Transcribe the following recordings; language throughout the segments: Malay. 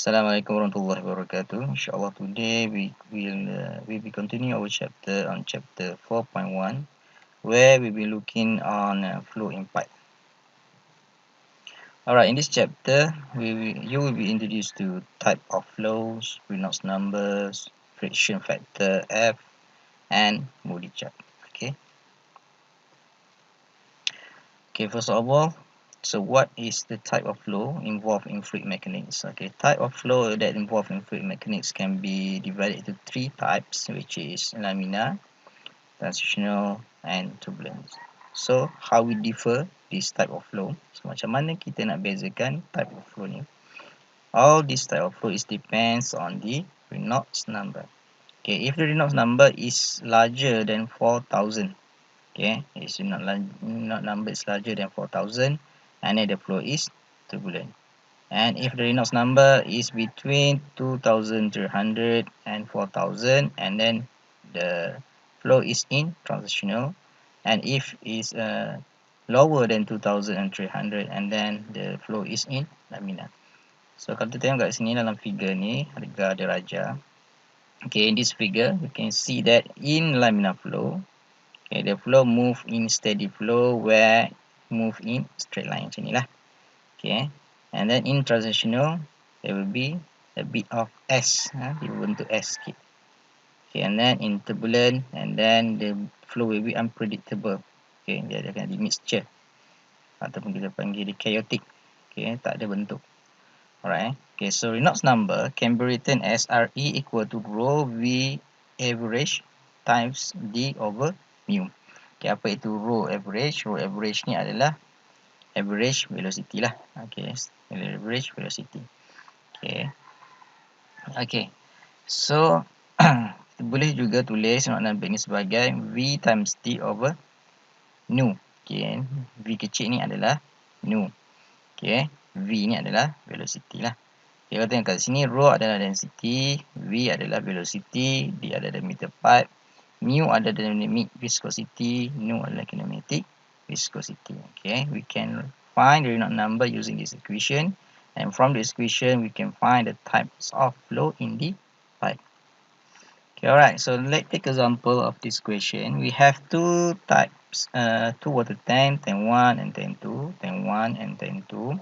Assalamualaikum warahmatullahi wabarakatuh. Inshallah today we be continue our chapter on chapter 4.1 where we be looking on flow in pipe. Alright, in this chapter you will be introduced to type of flows, Reynolds numbers, friction factor F, and Moody chart. Okay, first of all, so what is the type of flow involved in fluid mechanics? Okay, type of flow that involved in fluid mechanics can be divided into three types, which is laminar, transitional, and turbulence. So how we differ this type of flow? So macam mana kita nak bezakan type of flow ni? All this type of flow is depends on the Reynolds number. Okay, if the Reynolds number is larger than 4,000, okay, it's not number is larger than 4,000, and then the flow is turbulent. And if the Reynolds number is between 2,300 and 4,000, and then the flow is in transitional. And if is lower than 2,300, and then the flow is in laminar. So kalau kita tengok kat sini dalam figure ni, harga deraja. Okay, in this figure you can see that in laminar flow, okay, the flow move in steady flow where move in straight line macam ni lah. Okay, and then in transitional there will be a bit of S, dia bentuk S sikit. Okay, and then in turbulent, and then the flow will be unpredictable. Okay, dia akan di mixture ataupun kita panggil dia chaotic. Okay, tak ada bentuk. Alright. Okay, so Reynolds number can be written as RE equal to rho V average times D over mu. Okay, apa itu rho average? Rho average ni adalah average velocity lah. Okay, average velocity. Okay, so kita boleh juga tulis Reynolds number ni sebagai V times D over nu. Okay, V kecil ni adalah nu. Okay, V ni adalah velocity lah. Okay, kalau tengok kat sini, rho adalah density, V adalah velocity, D adalah meter pipe, mu adalah dynamic viscosity, nu adalah kinematic viscosity. Okay, we can find the Reynolds number using this equation, and from this equation we can find the types of flow in the pipe. Okay, alright, so let's take example of this question. We have two types, two water tank, tank 1 and tank 2, tank 1 and tank 2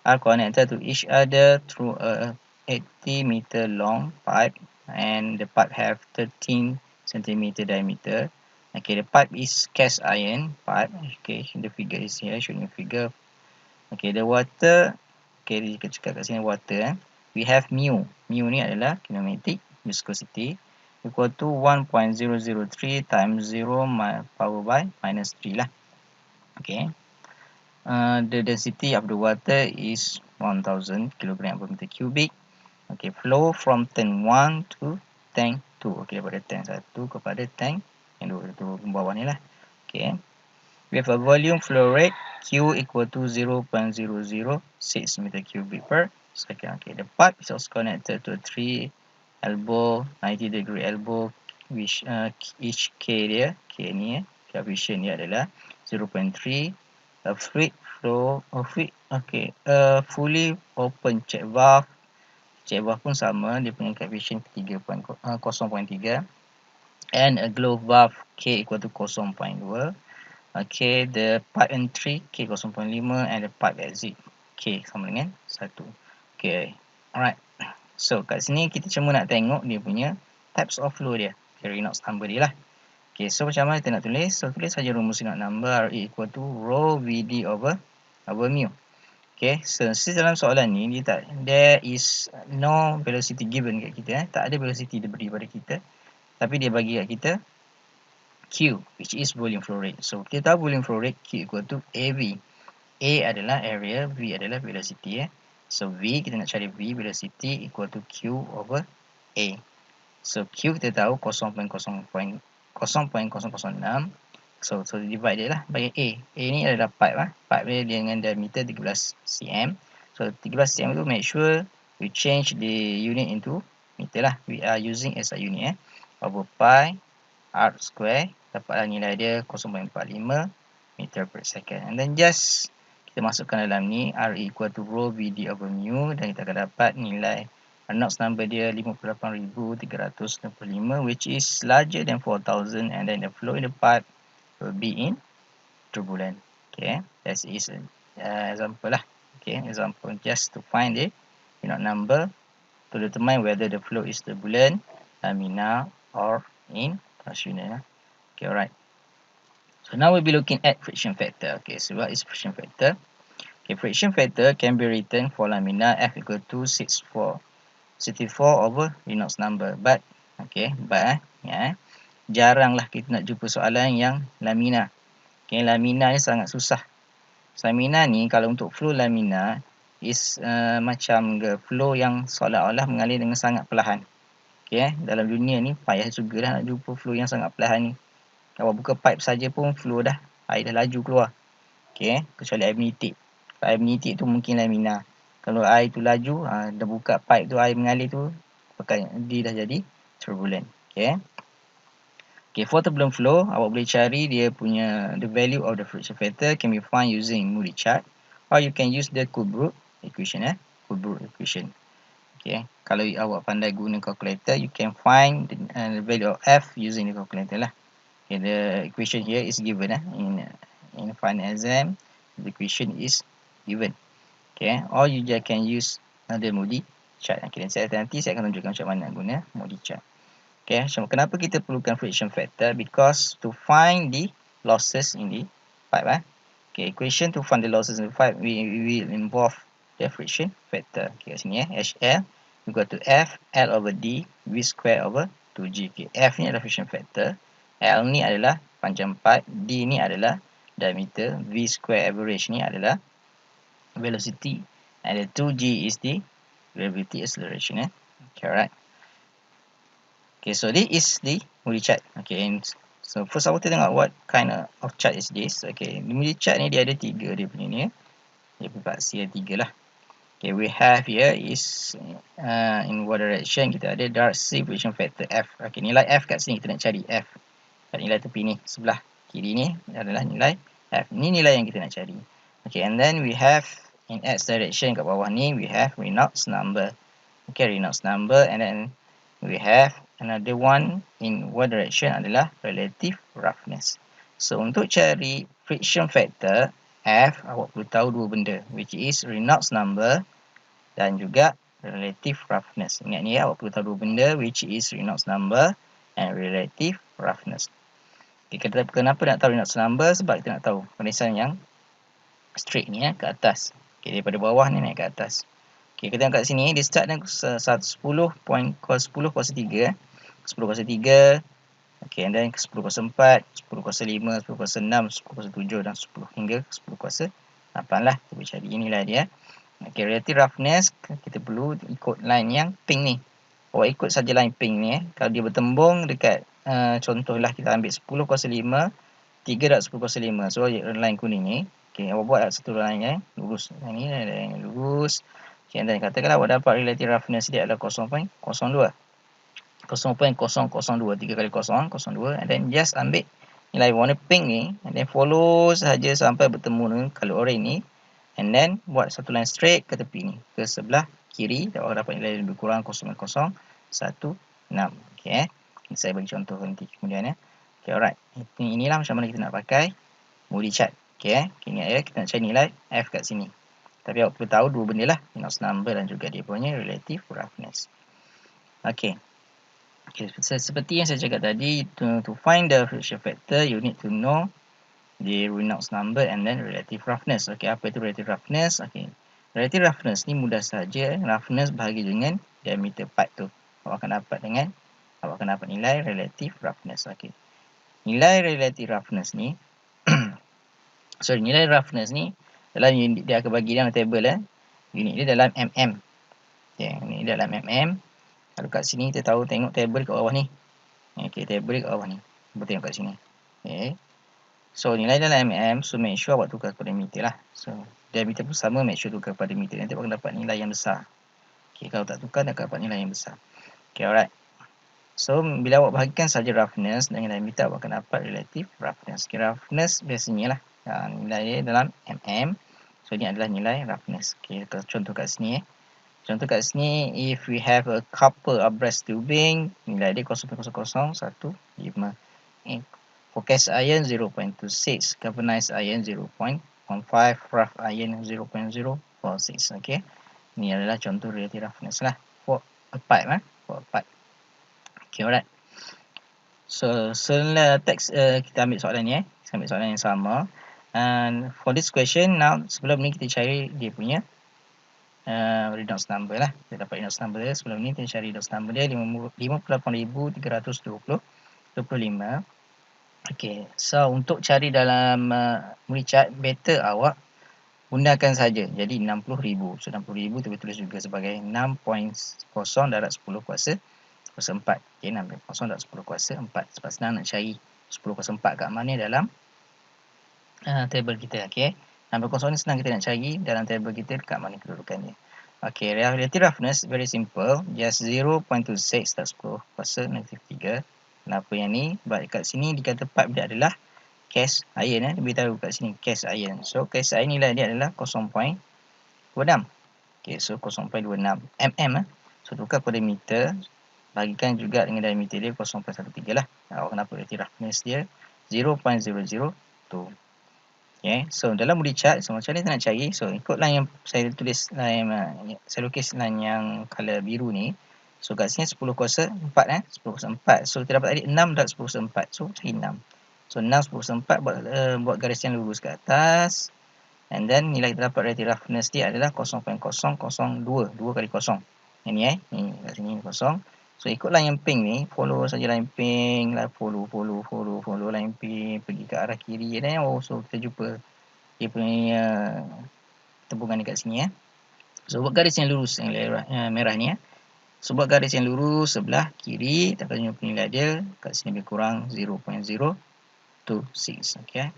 are connected to each other through a 80 meter long pipe, and the pipe have 13 centimeter diameter. Okay, the pipe is cast iron pipe. Okay, the figure is here, showing the figure. Okay, the water, okay, kita cakap kat sini water. We have mu. Mu ni adalah kinematic viscosity equal to 1.003 times 0 power by minus 3 lah. Okay. The density of the water is 1000 kg per meter cubic. Okay, flow from tank 1 to tank 2. Okay, daripada tank 1 kepada tank yang 2 tu bawah ni lah. Okay, we have a volume flow rate Q equal to 0.006 meter cubic per second. Okay, the pipe is also connected to a 3 elbow 90-degree elbow, which each K dia, K ni coefficient dia adalah 0.3. A fluid flow, fully open check valve. Check valve pun sama, dia punya coefficient 0.3, and a globe valve K equal to 0.2. Okay, the pipe entry K 0.5, and the pipe exit K sama dengan 1. Okay, alright. So kat sini kita cuma nak tengok dia punya types of flow dia, Reynolds number dia lah. Okay, so macam mana kita nak tulis? So tulis saja rumus Reynolds number, RE equal to rho VD over mu. Okay, so dalam soalan ni there is no velocity given kat kita, tak ada velocity diberi pada kita, tapi dia bagi kat kita Q, which is volume flow rate. So kita tahu volume flow rate Q equal to AV. A adalah area, V adalah velocity. So V, kita nak cari V, velocity equal to Q over A. So Q kita tahu 0.006. So divide dia lah bagi A. A ni adalah pipe lah. Pipe dia dengan diameter 13 cm. So 13 cm tu make sure we change the unit into meter lah. We are using SI unit over pi r square. Dapatlah nilai dia 0.45 meter per second. And then just kita masukkan dalam ni, R equal to rho VD over mu, dan kita akan dapat nilai Reynolds number dia 58,365, which is larger than 4,000, and then the flow in the pipe will be in turbulent. Okay, that is an example lah. Okay, example just to find the Reynolds number to determine whether the flow is turbulent, laminar, or in torsional. Okay, alright. So now we'll be looking at friction factor. Okay, so what is friction factor? Okay, friction factor can be written for laminar F equal to 64 over Reynolds number. But jaranglah kita nak jumpa soalan yang laminar. Okay, laminar ni sangat susah. Laminar ni kalau untuk flow laminar is macam flow yang seolah-olah mengalir dengan sangat perlahan. Okay, dalam dunia ni payah jugalah nak jumpa flow yang sangat perlahan ni. Kalau buka pipe saja pun flow dah, air dah laju keluar. Okay, kecuali air menitik. Kalau air menitik tu mungkin laminar. Kalau air tu laju, dah buka pipe tu, air mengalir tu, dia dah jadi turbulent. Okay. Okay, for turbulent flow, awak boleh cari dia punya the value of the friction factor can be found using Moody chart, or you can use the Colebrook equation. Colebrook equation. Okay, kalau awak pandai guna calculator, you can find the value of F using the calculator lah. Okay, the equation here is given in final exam. The equation is given. Okay, or you just can use the Moody chart. Okay, nanti saya akan tunjukkan macam mana guna Moody chart. Okay, so kenapa kita perlukan friction factor? Because to find the losses in the pipe. Okay, equation to find the losses in the pipe will involve the friction factor. Okay, kat sini HL equal to F L over D V square over 2G. Okay, F ni adalah friction factor, L ni adalah panjang pipe, D ni adalah diameter, V square average ni adalah velocity, and the 2G is the gravity acceleration. Okay, alright. Okay, so this is the Moody chart. Okay, and so first kita tengok what kind of chart is this. Okay, the Moody chart ni dia ada 3 dia punya ni. Dia punya faksi ada 3 lah. Okay, we have here is in what direction kita ada Darcy friction factor F. Okay, nilai F kat sini kita nak cari F. Kat nilai tepi ni sebelah kiri ni adalah nilai F. Ni nilai yang kita nak cari. Okay, and then we have in X direction kat bawah ni we have Reynolds number. Okay, Reynolds number, and then we have another one in Y direction adalah relative roughness. So untuk cari friction factor F, awak perlu tahu dua benda, which is Reynolds number dan juga relative roughness. Ingat ni awak perlu tahu dua benda, which is Reynolds number and relative roughness. Okay, kenapa nak tahu Reynolds number? Sebab kita nak tahu barisan yang straight ni ke atas. Okay, daripada bawah ni naik ke atas. Okay, kita tengok kat sini, dia start dengan 10 kuasa 3. 10 kuasa 3. Okay, and then 10 kuasa 4, 10 kuasa 5, 10 kuasa 6, 10 kuasa 7 dan 10 hingga 10 kuasa 8 lah. Kita boleh cari inilah dia. Okay, relative roughness, kita perlu ikut line yang pink ni. Awak ikut saja line pink ni. Kalau dia bertembung dekat, contohlah kita ambil 10 kuasa 5, 3 darab 10 kuasa 5. So, line kuning ni. Okay, awak buat satu line yang lurus. Ini line yang lurus. Okay, dan katakanlah awak dapat relative roughness dia adalah 0.02. 0.002, 3 kali 0, 0.2, and then just ambil nilai warna pink ni, and then follow sahaja sampai bertemu dengan color orange ni, and then buat satu line straight ke tepi ni, ke sebelah kiri, awak dapat nilai lebih kurang 0.016. Okay, saya bagi contoh nanti kemudian. Okay, alright. Inilah macam mana kita nak pakai Moody chart. Okay, ingat ya, kita nak cari nilai F kat sini. Tapi awak perlu tahu dua benda lah, Reynolds number dan juga dia punya relative roughness. Okay. Okay, seperti yang saya cakap tadi, to find the friction factor, you need to know the Reynolds number and then relative roughness. Okay, apa itu relative roughness? Okay, relative roughness ni mudah saja. Roughness bahagi dengan diameter pipe tu. Awak akan dapat nilai relative roughness. Okay, nilai relative roughness ni, nilai roughness ni dalam unit dia akan bagi dalam table. Unit dia dalam mm. Okay, ini dalam mm. Kalau kat sini kita tahu, tengok table kat bawah ni. Okay, table kat bawah ni. Cuba tengok kat sini. Okay. So, nilai dalam mm. So, make sure awak tukar kepada meter lah. So, diameter pun sama, make sure tukar kepada meter. Nanti awak akan dapat nilai yang besar. Okay, kalau tak tukar, akan dapat nilai yang besar. Okay, alright. So, bila awak bahagikan saja roughness dengan diameter, awak akan dapat relative roughness. Okay, roughness biasanya lah. Nilai dia dalam mm. So, ini adalah nilai roughness. Okay, contoh kat sini. Contoh kat sini, if we have a copper abreast tubing, nilai dia 0.00115. For cast iron 0.26, galvanized iron 0.15, rough iron 0.046. Okay, ni adalah contoh relative roughness lah for a pipe. For a pipe. Okay, alright. So setelah teks kita ambil soalan ni, kita ambil soalan yang sama. And for this question, now sebelum ni kita cari dia punya Redox number lah. Kita dapat Redox number dia. Sebelum ni kita cari Redox number dia 58,325. Okay, so untuk cari dalam movie chart, better awak gunakan saja. Jadi 60,000. So 60,000 tu tulis juga sebagai 6.0 darab 10 kuasa 4. Okay, 6.0 darab 10 kuasa 4. Sebab senang nak cari 10 kuasa 4 kat mana dalam table kita. Okay, 6.0 ni senang kita nak cari dalam table kita dekat mana kedudukan dia. Okay, relative roughness very simple. Just 0.26 darab 10 kuasa -3. Kenapa yang ni? Sebab kat sini dikata pipe dia adalah cast iron. Dia beritahu kat sini cast iron. So cast iron nilai dia adalah 0.26. Okay, so 0.26 mm. So tukar pada meter, bagikan juga dengan diameter dia 0.13 lah. Awak kenapa relative roughness dia 0.002. Okay, so dalam body chart, so macam mana kita nak cari? So ikut line yang saya tulis, saya lukis line yang color biru ni. So kat sini 10 kuasa 4 10 kuasa 4. So kita dapat tadi 6 darab 10 kuasa 4. So cari 6. So 6 10 kuasa 4 buat garis yang lurus ke atas. And then nilai kita dapat relative roughness dia adalah 0.002. 2 kali kosong. Ini ni kat sini kosong. So ikut line yang pink ni, follow saja line pink lah, follow line pink, pergi ke arah kiri dan so kita jumpa dia punya tembungan dekat sini . So buat garis yang lurus yang merah ni . So buat garis yang lurus sebelah kiri, kita akan jumpa nilai dia kat sini lebih kurang 0.026. Okay,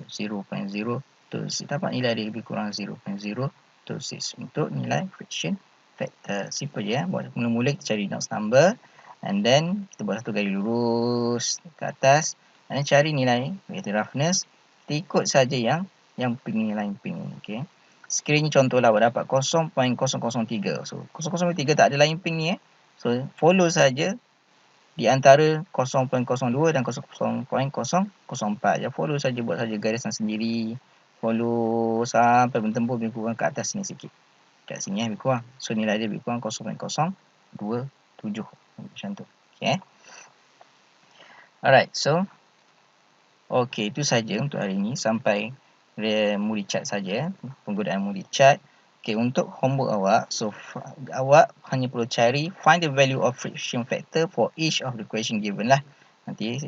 0.026. Dapat nilai dia lebih kurang 0.026 untuk nilai friction factor. Simple je . Buat mula-mula kita cari Reynolds number, and then kita buat satu garis lurus ke atas, dan cari nilai relative roughness. Kita ikut saja yang pink ni, line pink ni. Okay, sekiranya contohlah awak dapat 0.003. So 0.03 tak ada line pink ni . So follow saja di antara 0.02 dan 0.004. Ya, follow saja, buat saja garisan sendiri. Follow sampai bertembur lebih kurang ke atas sini sikit. Kat sini lebih kurang. So nilai dia lebih kurang 0.027 macam tu. Okay. Alright, so okay, itu saja untuk hari ini. Sampai Moody chart saja, penggunaan Moody chart. Okay, untuk homework awak, so awak hanya perlu cari find the value of friction factor for each of the question given lah. Nanti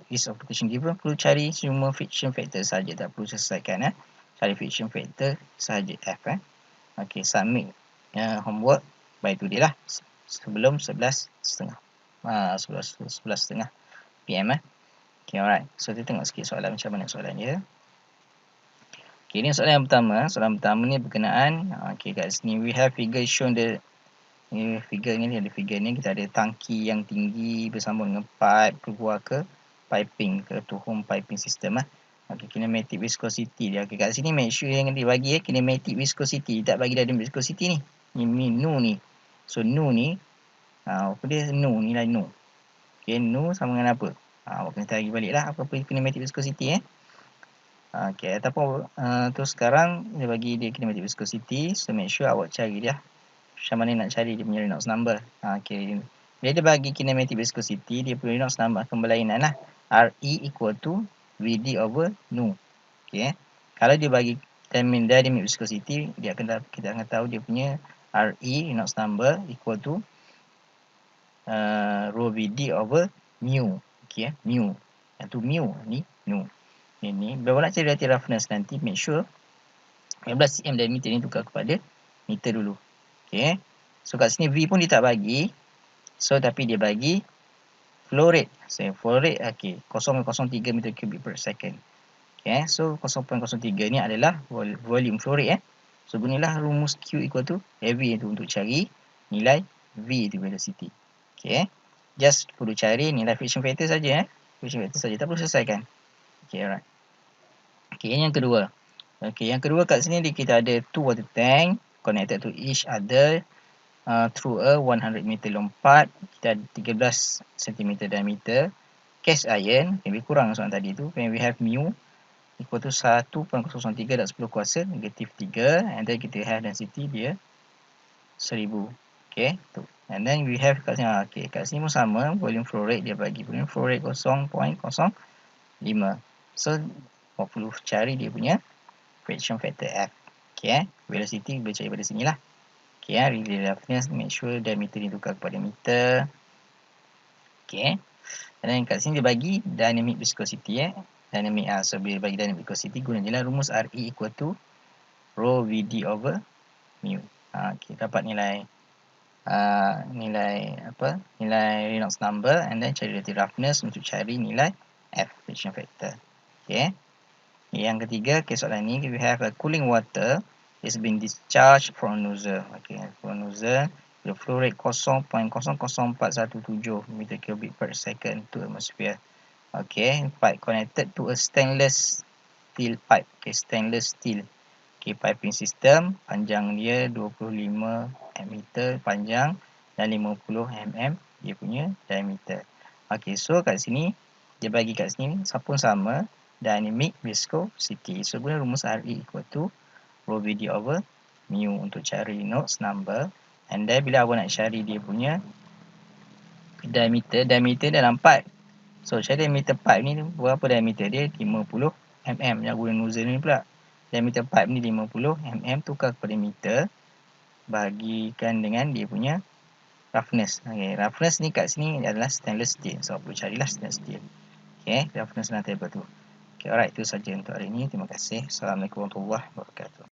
each of the question given perlu cari semua friction factor saja, tak perlu selesaikan . Cari friction factor saja F . Okay, submit homework by today lah, sebelum 11.30 PM . Okay, alright. So kita tengok sikit soalan, macam mana soalan dia. Okay, ini soalan yang pertama. Soalan pertama ni berkenaan, okay, kat sini we have figure shown the figure ni, ada figure ni, kita ada tangki yang tinggi bersambung dengan pipe keluar ke piping, ke to home piping system . Okay, kinematic viscosity dia. Okay, kat sini make sure yang dibagi kinematic viscosity, tak bagi dynamic viscosity ni. Ni nu ni. So nu ni, apa dia nu, nilai nu. Okay, nu sama dengan apa? Awak kena tarik balik lah apa kinematic viscosity . Okay, ataupun terus sekarang dia bagi dia kinematic viscosity. So make sure awak cari dia macam mana nak cari dia punya Reynolds number. Okay, bila dia bagi kinematic viscosity, dia punya Reynolds number akan berlainan lah. RE equal to VD over nu. Okay, kalau dia bagi dynamic viscosity, kita akan tahu dia punya RE, Reynolds number, equal to rho VD over mu. Okay, mu. Yang tu mu, ni nu. Ini, bila nak cari relative roughness nanti, make sure 15 cm diameter ni tukar kepada meter dulu. Okay, so kat sini V pun dia tak bagi. So tapi dia bagi flow rate. So flow rate, okay, 0.03 meter cubic per second. Okay, so 0.03 ni adalah volume flow rate . So gunalah rumus Q equal to AV itu untuk cari nilai V itu velocity. Okay, just perlu cari nilai friction factor saja . Friction factor saja, tak perlu selesaikan. Okay, alright. Okay, yang kedua. Okay, yang kedua kat sini kita ada two water tank connected to each other through a 100 meter lompat, kita ada 13 cm diameter. Cast iron, lebih kurang soalan tadi tu, when we have mu equal to 1.003 darab 10 kuasa negatif 3, and then kita have density dia 1000. Okay, tu. And then we have kat sini, okay, kat sini pun sama, volume flow rate dia bagi volume flow rate 0.05. So, what perlu cari dia punya friction factor F. Okay, velocity boleh cari pada sini lah. Okay, relay roughness, make sure diameter ditukar kepada meter. Okay, and then kat sini dia bagi dynamic viscosity. Dynamic, so bila bagi dynamic viscosity, guna je lah rumus RE equal to rho VD over mu. Okay, dapat nilai nilai Reynolds number, and then cari relative roughness untuk cari nilai F, friction factor. Okay. Yang ketiga, soalan ni, we have a cooling water is being discharged from nozzle. Okay, from nozzle, the flow rate 0.00417 meter cubic per second to atmosphere. Okay, pipe connected to a stainless steel pipe. Okay, stainless steel. Okay, piping system, panjang dia 25 meter panjang dan 50 mm dia punya diameter. Okay, so kat sini, dia bagi kat sini pun sama, dynamic viscosity. So, guna rumus RE equal to rho VD over mu untuk cari Reynolds number. And then, bila awak nak cari dia punya diameter dalam pipe. So, cari diameter pipe ni, berapa diameter dia? 50 mm. Yang guna nozzle ni pula. Diameter pipe ni 50 mm, tukar kepada meter, bagikan dengan dia punya roughness. Okay, roughness ni kat sini adalah stainless steel. So, perlu carilah stainless steel. Okay, roughness dalam table tu. Okay, alright, itu saja untuk hari ini. Terima kasih. Assalamualaikum warahmatullahi wabarakatuh.